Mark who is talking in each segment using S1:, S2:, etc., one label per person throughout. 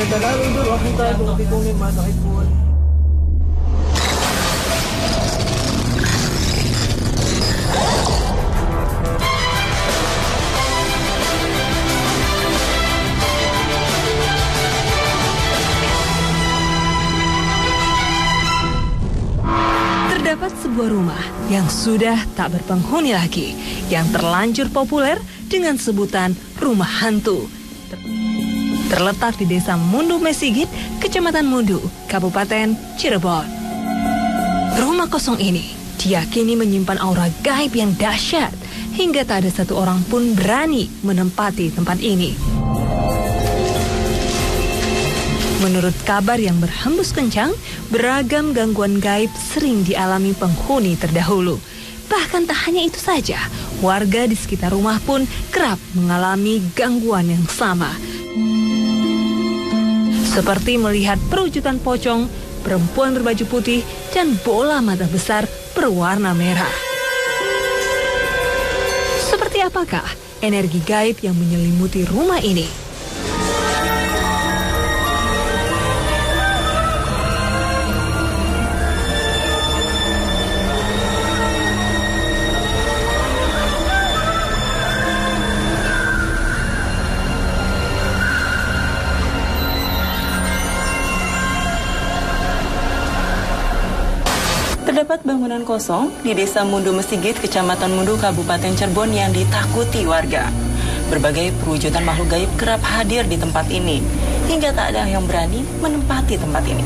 S1: Tagalog doon, ako tayo kung pitungin masakit po.
S2: Terdapat sebuah rumah yang sudah tak berpenghuni lagi, yang terlanjur populer dengan sebutan rumah hantu. Terletak di Desa Mundu Mesigit, Kecamatan Mundu, Kabupaten Cirebon. Rumah kosong ini diyakini menyimpan aura gaib yang dahsyat, hingga tak ada satu orang pun berani menempati tempat ini. Menurut kabar yang berhembus kencang, beragam gangguan gaib sering dialami penghuni terdahulu. Bahkan tak hanya itu saja, warga di sekitar rumah pun kerap mengalami gangguan yang sama. Seperti melihat perwujudan pocong, perempuan berbaju putih, dan bola mata besar berwarna merah. Seperti apakah energi gaib yang menyelimuti rumah ini?
S3: Terdapat bangunan kosong di Desa Mundu Mesigit, Kecamatan Mundu, Kabupaten Cirebon yang ditakuti warga. Berbagai perwujudan makhluk gaib kerap hadir di tempat ini, hingga tak ada yang berani menempati tempat ini.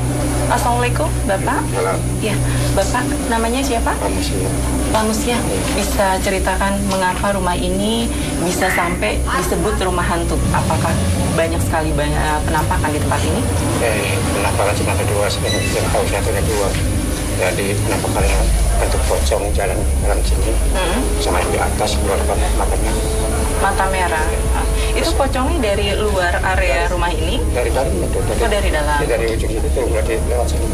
S3: Assalamualaikum, Bapak.
S4: Halo.
S3: Ya, Bapak namanya siapa? Pak Musya. Bisa ceritakan mengapa rumah ini bisa sampai disebut rumah hantu? Apakah banyak sekali penampakan di tempat ini?
S4: Penampakan cuma kedua, sebenarnya tahu satunya dua. Jadi penampakannya bentuk pocong jalan sini, sama di atas keluar matanya.
S3: Mata merah. Itu pocongnya dari luar area rumah ini?
S4: Dari dalam itu.
S3: Dari dalam.
S4: Dari ujung itu berarti lewat sini.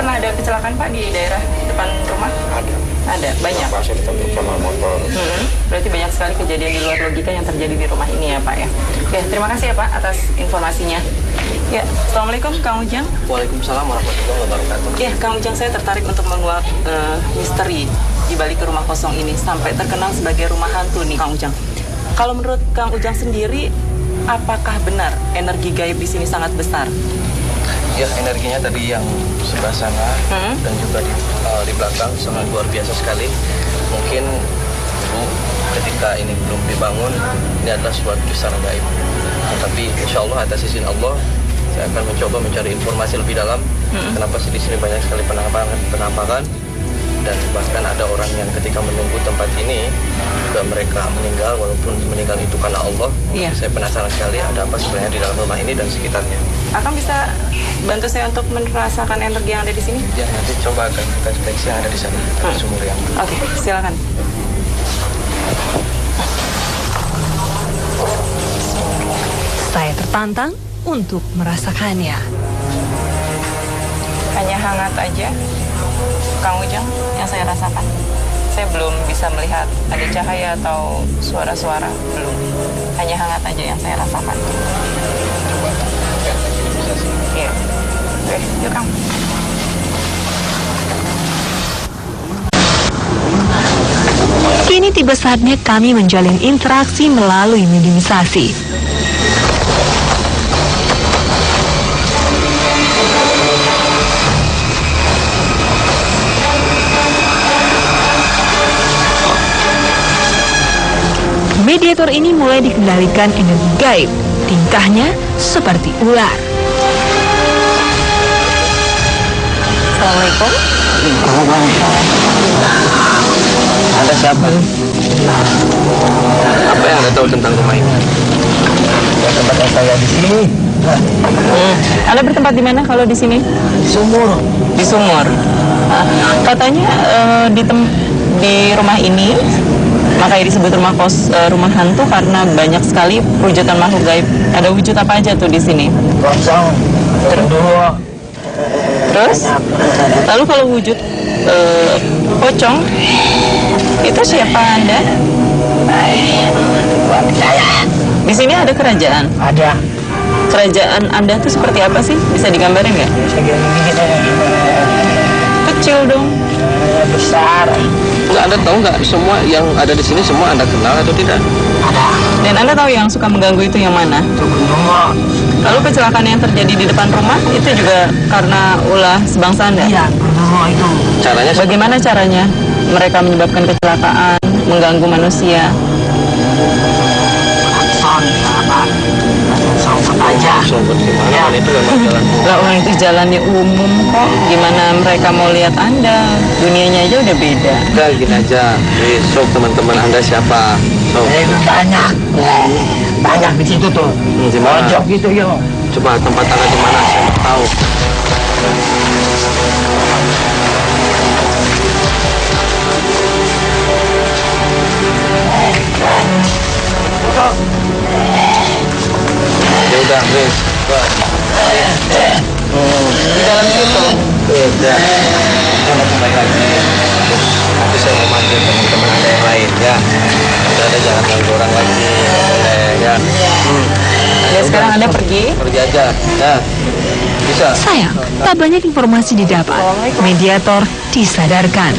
S3: Pernah ada kecelakaan Pak di daerah depan rumah? Ada, banyak.
S4: Pasien ditabrak sama motor.
S3: Berarti banyak sekali kejadian di luar logika yang terjadi di rumah ini ya Pak ya. Oke, terima kasih ya Pak atas informasinya. Ya, Assalamualaikum Kang Ujang.
S5: Waalaikumsalam warahmatullahi wabarakatuh.
S3: Ya, Kang Ujang, saya tertarik untuk menguak misteri di balik rumah kosong ini sampai terkenal sebagai rumah hantu nih Kang Ujang. Kalau menurut Kang Ujang sendiri, apakah benar energi gaib di sini sangat besar?
S5: Ya, energinya tadi yang sebelah sana dan juga di belakang sangat luar biasa sekali. Mungkin dulu ketika ini belum dibangun, ini adalah suatu kisah gaib. Tapi insya Allah atas izin Allah, saya akan mencoba mencari informasi lebih dalam. Kenapa sih di sini banyak sekali penampakan dan bahkan ada orang yang ketika menunggu tempat ini juga mereka meninggal, walaupun meninggal itu karena Allah.
S3: Iya.
S5: Saya penasaran sekali ada apa sebenarnya di dalam rumah ini dan sekitarnya.
S3: Akang bisa bantu saya untuk merasakan energi yang ada di sini?
S5: Ya, nanti coba akan kita deteksi yang ada di sana, ada sumur yang.
S3: Oke, silakan.
S2: Saya tertantang untuk merasakannya.
S3: Hanya hangat aja, Kang Ujang, yang saya rasakan. Saya belum bisa melihat ada cahaya atau suara-suara, belum. Hanya hangat aja yang saya rasakan.
S5: Coba lihat lagi bisa sih.
S3: Iya. Oke, yuk Kang.
S2: Kini tiba saatnya kami menjalin interaksi melalui mediumisasi. Mediator ini mulai dikendalikan energi gaib. Tingkahnya seperti ular.
S3: Assalamualaikum.
S5: Ada siapa? Apa yang Anda tahu tentang rumah ini? Ya, tempat saya di sini.
S3: Anda bertempat di mana kalau di sini?
S5: Sumur.
S3: Di sumur. Katanya di rumah ini makanya disebut rumah hantu karena banyak sekali perwujudan makhluk gaib. Ada wujud apa aja tuh di sini?
S5: Kosong. Kedua.
S3: Terus? Lalu kalau wujud pocong, itu siapa Anda?
S5: Saya.
S3: Di sini ada kerajaan?
S5: Ada.
S3: kerajaan Anda tuh seperti apa sih? Bisa digambarin nggak? Kecil dong.
S1: Besar.
S5: Nggak, Anda tahu nggak semua yang ada di sini semua Anda kenal atau tidak?
S3: Dan Anda tahu yang suka mengganggu itu yang mana? Lalu kecelakaan yang terjadi di depan rumah itu juga karena ulah sebangsa Anda?
S1: Iya, itu.
S5: Caranya
S3: Bagaimana caranya mereka menyebabkan kecelakaan, mengganggu manusia?
S1: Sobat aja.
S5: sobat gimana? Kan itu memang jalan.
S3: Lah orang itu jalannya umum kok. Gimana mereka mau lihat Anda? Dunianya aja udah beda.
S5: Udah gini aja. Nih, sob teman-teman Anda siapa? Sob.
S1: Banyak. Banyak di situ tuh.
S5: Di mana?
S1: Pojok gitu yo.
S5: Coba tempat Anda di mana? Saya tahu. Ya udah, nih.
S3: Di dalam situ.
S5: Udah. Kita kembali lagi. Terus nanti saya mau manggil teman-teman Anda yang lain ya. Udah ada jangan ganggu orang lagi. Boleh ya.
S3: Ya sekarang Anda pergi.
S5: Pergi aja. Ya. Bisa.
S2: Sayang, tak banyak informasi didapat. Mediator disadarkan.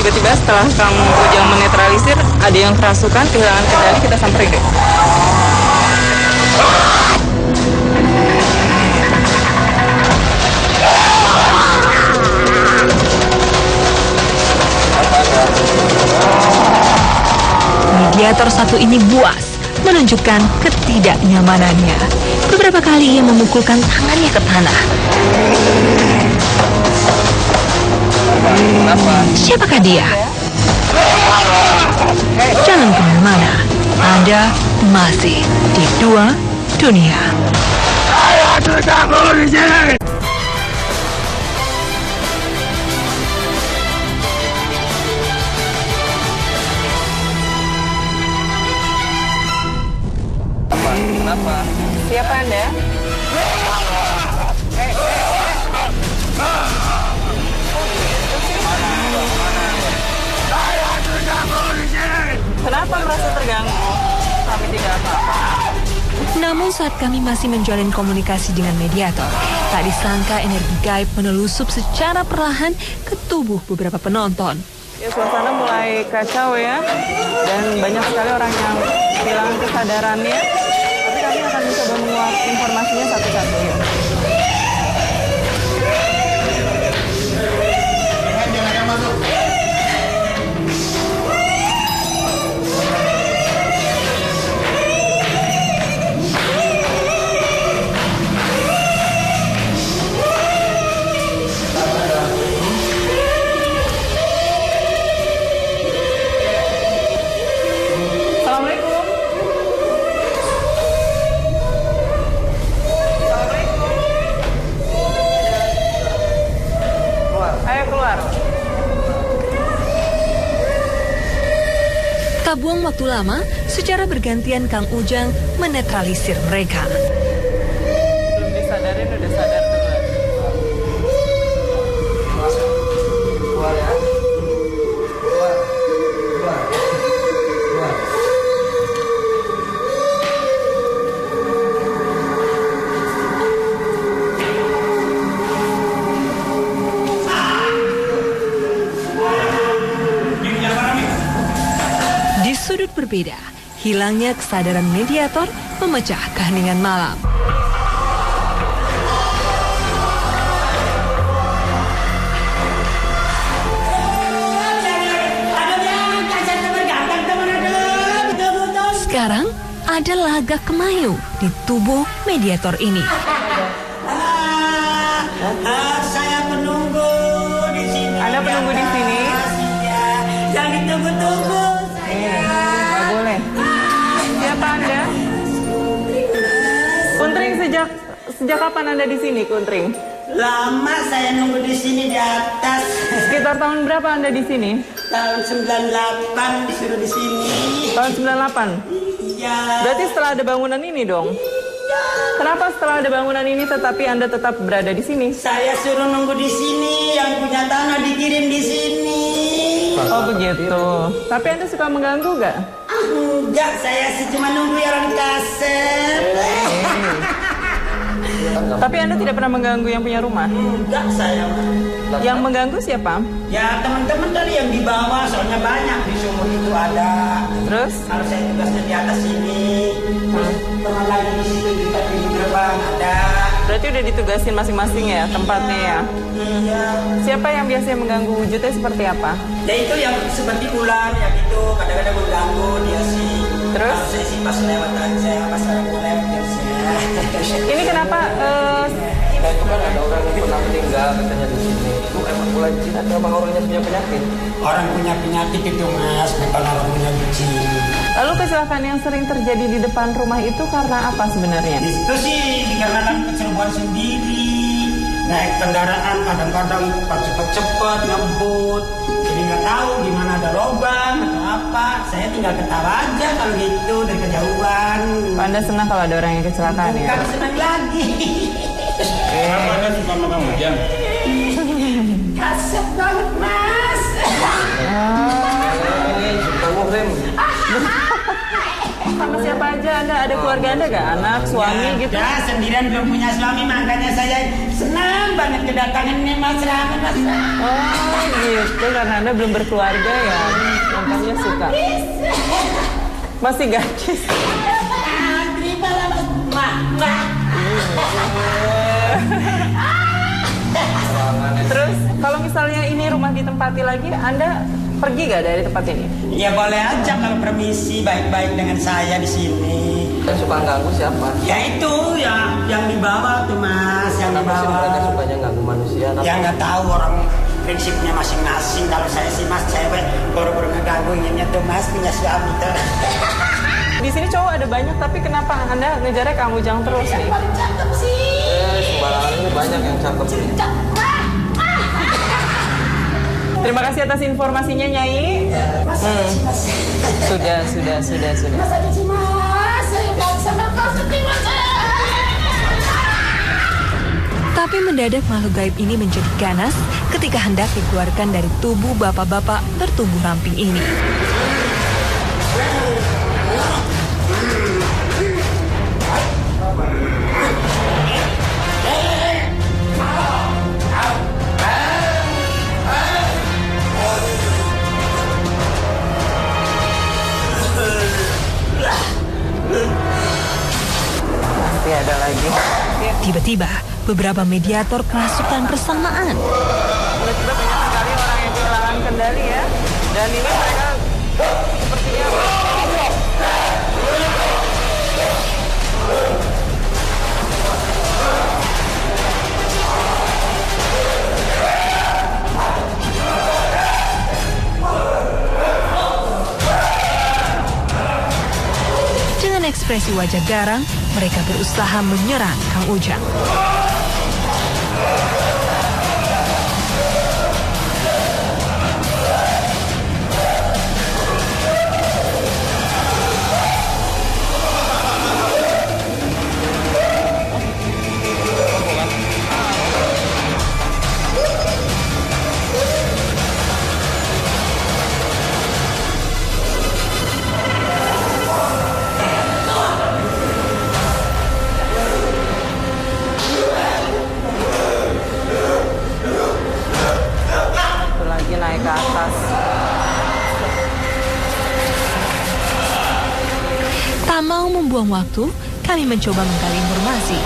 S3: Tiba-tiba setelah Kang Ujang menetralisir, ada yang kerasukan, kehilangan kendali, kita samperin deh.
S2: Mediator satu ini buas menunjukkan ketidaknyamanannya. Beberapa kali ia memukulkan tangannya ke tanah. Siapakah dia? Jangan kemana-mana. Anda masih di Dua Dunia.
S5: Kenapa?
S3: Siapa Anda? Kenapa merasa terganggu? Kami tidak apa-apa.
S2: Namun saat kami masih menjalin komunikasi dengan mediator, tak disangka energi gaib menelusup secara perlahan ke tubuh beberapa penonton.
S3: Ya, suasana mulai kacau ya, dan banyak sekali orang yang kehilangan kesadarannya. Tapi kami akan mencoba menguak informasinya satu-satu ya. Assalamualaikum. Ayo keluar.
S2: Tak buang waktu lama, secara bergantian Kang Ujang menetralisir mereka.
S3: Belum disadarin udah sadar duluan.
S5: Keluar ya. Keluar.
S2: Di sudut berbeda, hilangnya kesadaran mediator memecah keheningan malam. Sekarang ada lagak kemayu di tubuh mediator ini.
S1: Saya penunggu di sini.
S3: Anda penunggu di sini?
S1: Jangan ditunggu-tunggu.
S3: Nggak boleh. Siapa Anda? Kuntring, sejak kapan Anda di sini, Kuntring?
S1: Lama saya nunggu di sini di atas.
S3: Sekitar tahun berapa Anda di sini?
S1: Tahun 98 disuruh di sini.
S3: Tahun 98.
S1: Iya.
S3: Berarti setelah ada bangunan ini dong? Kenapa setelah ada bangunan ini tetapi Anda tetap berada di sini?
S1: Saya suruh nunggu di sini, yang punya tanah dikirim di sini.
S3: Oh begitu. Tapi Anda suka mengganggu gak?
S1: Enggak, saya sih cuma nunggu yang kasep.
S3: Tapi Anda tidak pernah mengganggu yang punya rumah?
S1: Enggak, saya.
S3: Yang mengganggu siapa?
S1: Ya teman-teman tadi yang di bawah, soalnya banyak di sumur itu ada.
S3: Terus?
S1: Harus saya tugasnya di atas sini. Terus teman lagi di situ juga di gerbang ada.
S3: Berarti udah ditugasin masing-masing ya tempatnya ya?
S1: Iya.
S3: Siapa yang biasanya mengganggu wujudnya seperti apa?
S1: Ya itu yang seperti ular ya gitu, kadang-kadang mengganggu dia sih.
S3: Terus?
S1: Kalau saya sih pas lewat aja, pas orang lewat dia sih.
S3: Ini kenapa?
S5: Itu kan ada orang yang pernah meninggal katanya di sini. Itu emang bulan jin atau emang orangnya punya penyakit?
S1: Orang punya penyakit itu mas, bukan orang punya jin.
S3: Lalu kecelakaan yang sering terjadi di depan rumah itu karena apa sebenarnya?
S1: Itu sih dikarenakan kecerobohan sendiri. Naik kendaraan kadang-kadang cepat-cepat ngebut. Jadi nggak tahu gimana ada lubang atau apa. Saya tinggal ketawa aja kalau gitu dari kejauhan.
S3: Anda senang kalau ada orang yang kecelakaan ya?
S1: Bukan senang lagi.
S6: Anda suka makan hujan?
S1: Kasep banget mas.
S5: Kamu rem.
S3: Sama siapa aja Anda? Ada keluarga Anda gak? Anak, suami gitu?
S1: Ya sendirian belum punya suami, makanya saya senang banget kedatangan ini mas Rahman mas.
S3: Oh gitu, karena Anda belum berkeluarga ya? Makanya suka. Masih gadis.
S1: Terima lah mas.
S3: Terus kalau misalnya ini rumah ditempati lagi, Anda pergi gak dari tempat ini?
S1: Ya boleh aja kalau permisi baik-baik dengan saya di sini.
S5: Yang suka ganggu siapa?
S1: Ya itu ya yang di bawah tuh mas, yang di
S5: Kenapa sih mereka
S1: bawah.
S5: sukanya ganggu manusia?
S1: Ya nggak tahu orang prinsipnya masing-masing. Kalau saya sih mas cewek baru-baru ngeganggu inginnya tuh mas punya suami tuh.
S3: Di sini cowok ada banyak, tapi kenapa Anda ngejarnya Kang Ujang terus nih?
S1: Cakep sih.
S5: Sembarangan ini banyak yang cakep.
S3: Terima kasih atas informasinya, Nyai. Sudah.
S1: Mas ada sih mas, saya nggak bisa makan seperti mas.
S2: Tapi mendadak makhluk gaib ini menjadi ganas ketika hendak dikeluarkan dari tubuh bapak-bapak bertubuh ramping ini.
S3: Pasti ada lagi.
S2: Tiba-tiba, beberapa mediator kerasukan bersamaan.
S3: Tiba-tiba banyak sekali orang yang kehilangan kendali ya. Dan ini mereka sepertinya
S2: Dengan ekspresi wajah garang, mereka berusaha menyerang Kang Ujang.
S3: lagi naik ke atas.
S2: Tak mau membuang waktu, kami mencoba menggali informasi.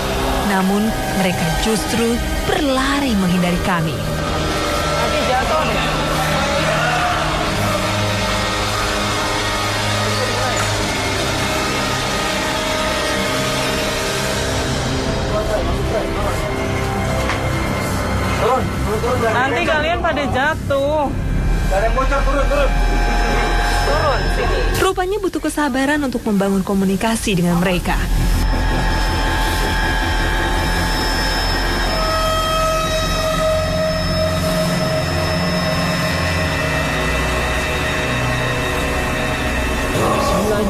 S2: Namun, mereka justru berlari menghindari kami.
S3: Nanti jatuh deh. Nanti kalian pada jatuh. Turun sini.
S2: Rupanya butuh kesabaran untuk membangun komunikasi dengan mereka.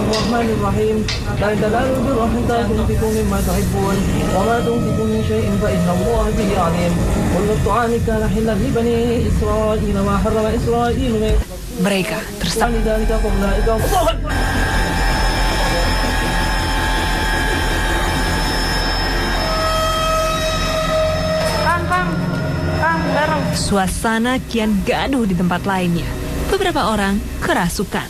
S5: الرحمن الرحيم لا تنالوا البر حتى تنفقوا مما تحبون وما تنفقوا من شيء فإن الله به عليم كل الطعام كان حلا لبني إسرائيل وحرم إسرائيل
S2: Mereka tersangka.
S5: ذلك فأولئك
S2: Suasana kian gaduh di tempat lainnya. Beberapa orang kerasukan.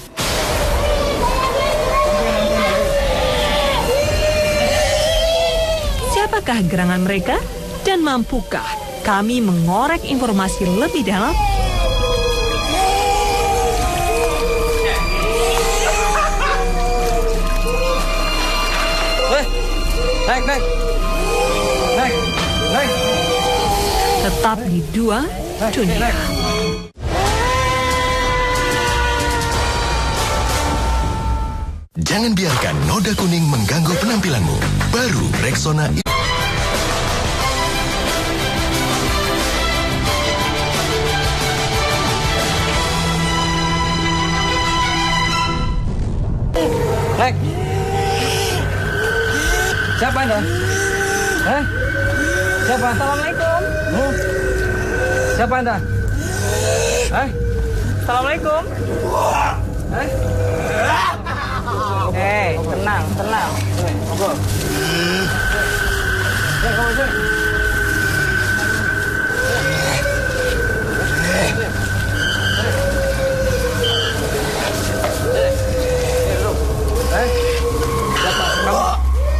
S2: Siapakah gerangan mereka? Dan mampukah kami mengorek informasi lebih dalam? Tetap di Dua Dunia.
S7: Jangan biarkan noda kuning mengganggu penampilanmu. Baru Rexona.
S5: Siapa Anda? Siapa?
S3: Assalamualaikum.
S5: Siapa Anda?
S3: Assalamualaikum. Tenang, tenang.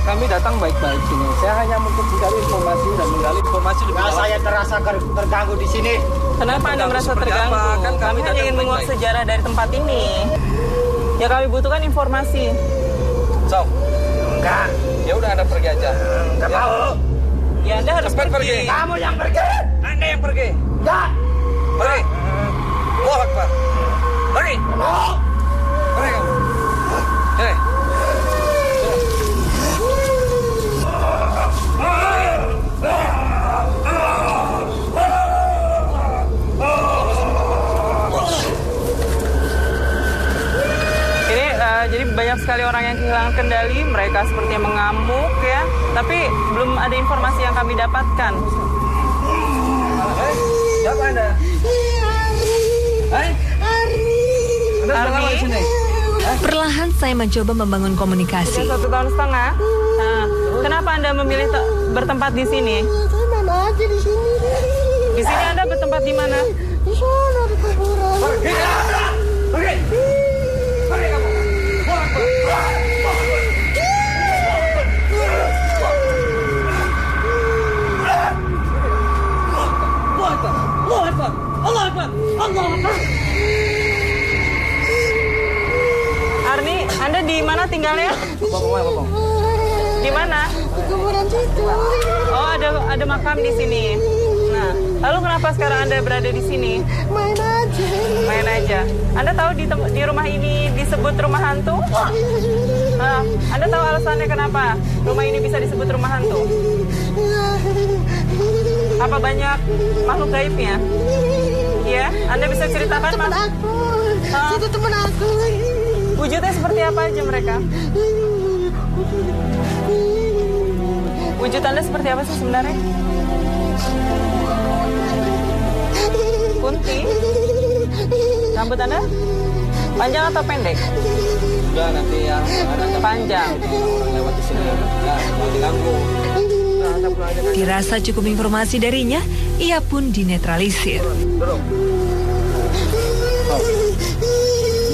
S5: Kami datang baik-baik sini. Saya hanya untuk mencari informasi dan menggali informasi lebih dalam.
S1: Saya terasa terganggu di sini.
S3: Kenapa Anda merasa
S5: Seperti
S3: terganggu?
S5: apa? Kan kami
S3: hanya
S5: datang
S3: ingin menguak
S5: baik-baik.
S3: sejarah dari tempat ini. Ya kami butuhkan informasi.
S5: So,
S1: Enggak,
S5: ya udah Anda pergi aja.
S1: enggak
S5: Ya.
S1: mau.
S3: Ya Anda harus
S5: Cepat pergi.
S1: Kamu yang pergi.
S5: Anda yang pergi.
S1: Enggak.
S5: Pergi. Allahu Akbar. Pergi. Pergi kamu. Hei.
S3: Jadi banyak sekali orang yang kehilangan kendali, mereka sepertinya mengamuk ya. Tapi belum ada informasi yang kami dapatkan.
S5: Siapa Anda? Anda sudah lama di sini?
S2: Perlahan saya mencoba membangun komunikasi.
S3: Sudah 1 tahun setengah. Nah, kenapa Anda memilih bertempat di sini?
S8: Mana aja di sini.
S3: Di sini Anda bertempat di mana?
S8: Di sana di kuburan.
S5: Pergi. Pergi. Pergi kamu.
S3: Arni, Anda di mana tinggalnya? Di mana?
S8: Di kuburan situ.
S3: Oh, ada makam di sini. Nah, lalu kenapa sekarang Anda berada di sini?
S8: Main aja.
S3: Main aja. Anda tahu di rumah ini disebut rumah hantu? Nah, Anda tahu alasannya kenapa rumah ini bisa disebut rumah hantu? Apa banyak makhluk gaibnya? Iya, Anda bisa ceritakan
S8: Teman
S3: Mas?
S8: aku.
S3: Hah?
S8: Itu teman aku.
S3: Wujudnya seperti apa aja mereka? Wujud Anda seperti apa sih sebenarnya? Kunti? Rambut Anda panjang atau pendek?
S5: Udah nanti ya.
S3: Panjang.
S5: Orang lewat di sini. Nah, mau diganggu. Nah, Anda pulang aja.
S2: Dirasa cukup informasi darinya, ia pun dinetralisir.
S5: Duduk.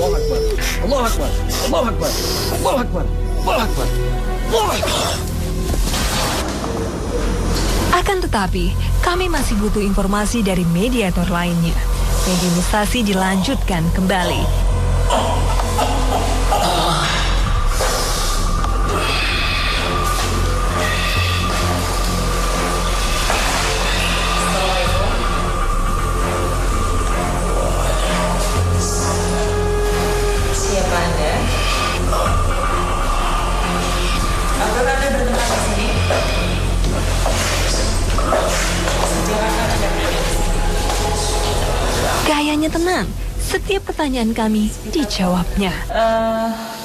S5: Allahu Akbar. Allahu Akbar. Allahu Akbar. Allahu Akbar. Allahu Akbar. Allahu Akbar.
S2: Akan tetapi, kami masih butuh informasi dari mediator lainnya. Mediumisasi dilanjutkan kembali.
S3: Siapa Anda? Apakah Anda bertempat di sini?
S2: Gayanya tenang, Setiap pertanyaan kami dijawabnya.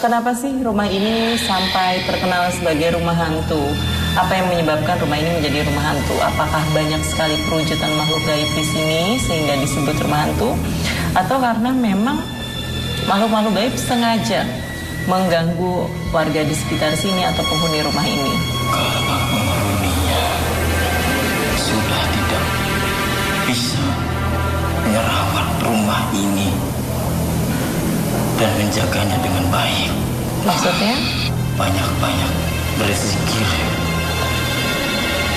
S3: Kenapa sih rumah ini sampai terkenal sebagai rumah hantu? Apa yang menyebabkan rumah ini menjadi rumah hantu? Apakah banyak sekali perwujudan makhluk gaib di sini sehingga disebut rumah hantu? Atau karena memang makhluk-makhluk gaib sengaja mengganggu warga di sekitar sini atau penghuni rumah ini?
S9: Karena penghuninya sudah tidak bisa merawat rumah ini dan menjaganya dengan baik.
S3: Maksudnya?
S9: Banyak-banyak berzikir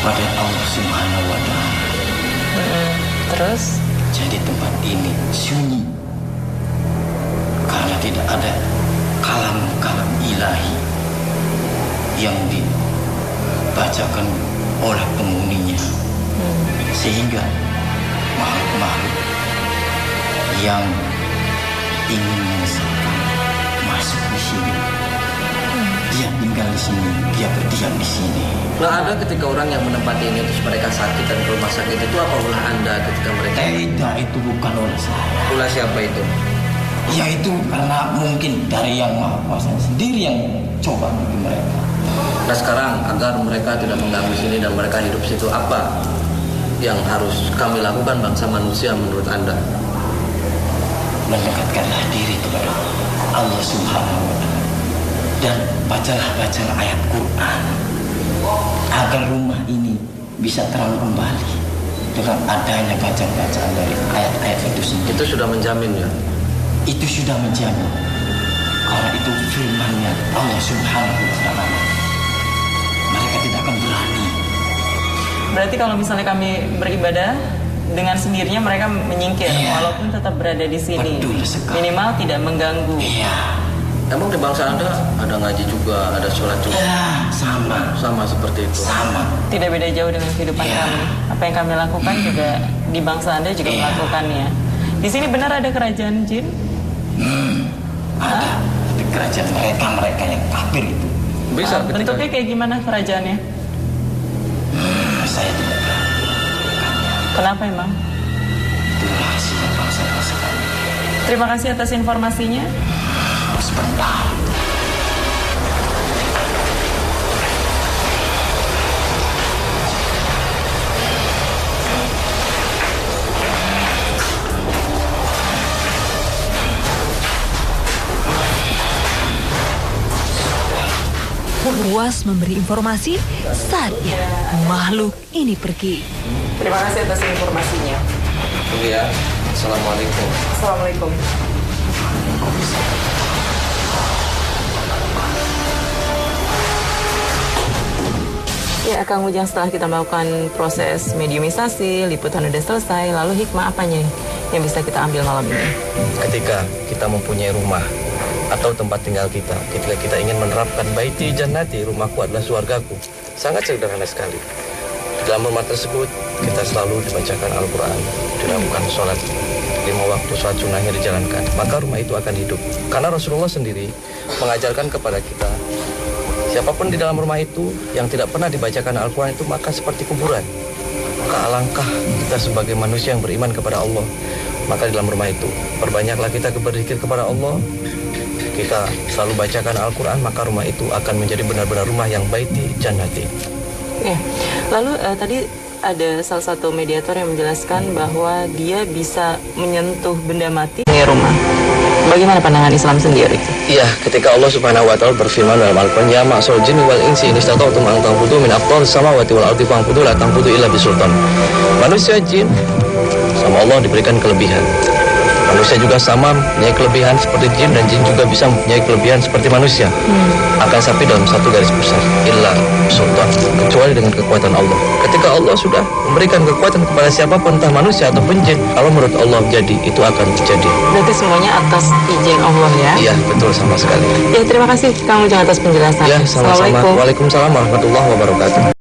S9: pada Allah Subhanahu wa Ta'ala.
S3: Terus?
S9: Jadi tempat ini sunyi karena tidak ada kalam-kalam ilahi yang dibacakan oleh penghuninya, sehingga makhluk-makhluk yang ingin menyesatkan masuk di sini. Dia tinggal di sini, dia berdiam di sini.
S5: Nggak ada ketika orang yang menempati ini terus mereka sakit dan ke rumah sakit itu apa ulah Anda ketika mereka?
S9: Tidak, itu bukan ulah saya.
S5: Ulah siapa itu?
S9: Ya itu karena mungkin dari yang Maha Kuasa sendiri yang coba bagi mereka.
S5: Nah sekarang agar mereka tidak mengganggu sini dan mereka hidup situ, apa yang harus kami lakukan bangsa manusia menurut Anda?
S9: Mendekatkanlah diri kepada Allah Subhanahu wa Ta'ala dan bacalah ayat Quran agar rumah ini bisa terang kembali dengan adanya bacaan dari ayat-ayat itu sendiri.
S5: Itu sudah menjamin ya?
S9: Itu sudah menjamin karena itu firman-Nya Allah Subhanahu wa Ta'ala. Mereka tidak akan berani.
S3: Berarti kalau misalnya kami beribadah dengan sendirinya mereka menyingkir, walaupun tetap berada di sini. Minimal tidak mengganggu.
S5: Emang di bangsa Anda ada ngaji juga, ada sholat juga? Sama seperti itu.
S9: Sama.
S3: Tidak beda jauh dengan kehidupan kami. Apa yang kami lakukan juga di bangsa Anda juga melakukannya. Di sini benar ada kerajaan jin?
S9: Ada. Di kerajaan mereka yang kafir itu.
S5: Bisa.
S3: Bentuknya kayak gimana kerajaannya?
S9: Saya tidak berani.
S3: Kenapa emang?
S9: Itu rahasia bangsa kami.
S3: Terima kasih atas informasinya.
S9: Sebentar.
S2: Puas memberi informasi, saatnya makhluk ini pergi.
S3: Terima kasih atas informasinya.
S5: Iya. Assalamualaikum.
S3: Assalamualaikum. Ya, Kang Ujang, setelah kita melakukan proses mediumisasi, liputan udah selesai, lalu hikmah apanya yang bisa kita ambil malam ini?
S5: Ketika kita mempunyai rumah atau tempat tinggal kita, ketika kita ingin menerapkan baiti jannati, rumahku adalah surgaku, sangat sederhana sekali. Di dalam rumah tersebut kita selalu dibacakan Al-Quran, dilakukan sholat 5 waktu, sholat sunnahnya dijalankan, maka rumah itu akan hidup. Karena Rasulullah sendiri mengajarkan kepada kita, siapapun di dalam rumah itu yang tidak pernah dibacakan Al-Quran itu maka seperti kuburan. Maka alangkah kita sebagai manusia yang beriman kepada Allah, maka di dalam rumah itu perbanyaklah kita berzikir kepada Allah. Kita selalu bacakan Al-Quran, maka rumah itu akan menjadi benar-benar rumah yang baiti jannati.
S3: Ya. Lalu tadi ada salah satu mediator yang menjelaskan bahwa dia bisa menyentuh benda mati di rumah. Bagaimana pandangan Islam sendiri?
S5: Iya, ketika Allah Subhanahu wa Ta'ala berfirman dalam Al-Quran, ya ma'sal jinni wal insi in istata'tum an tanfudu min aqtaris samawati wal ardi fanfudu la tanfudu illa bisultan. Manusia, jin sama Allah diberikan kelebihan. Manusia juga sama mempunyai kelebihan seperti jin, dan jin juga bisa mempunyai kelebihan seperti manusia. Akan sampai dalam satu garis besar, illa sultan, kecuali dengan kekuatan Allah. Ketika Allah sudah memberikan kekuatan kepada siapapun, entah manusia ataupun jin, kalau menurut Allah jadi, itu akan terjadi.
S3: Berarti semuanya atas izin Allah ya?
S5: Iya, betul sama sekali.
S3: Ya, terima kasih Kang Ujang atas penjelasan.
S5: Ya, sama-sama. Waalaikumsalam warahmatullahi wabarakatuh.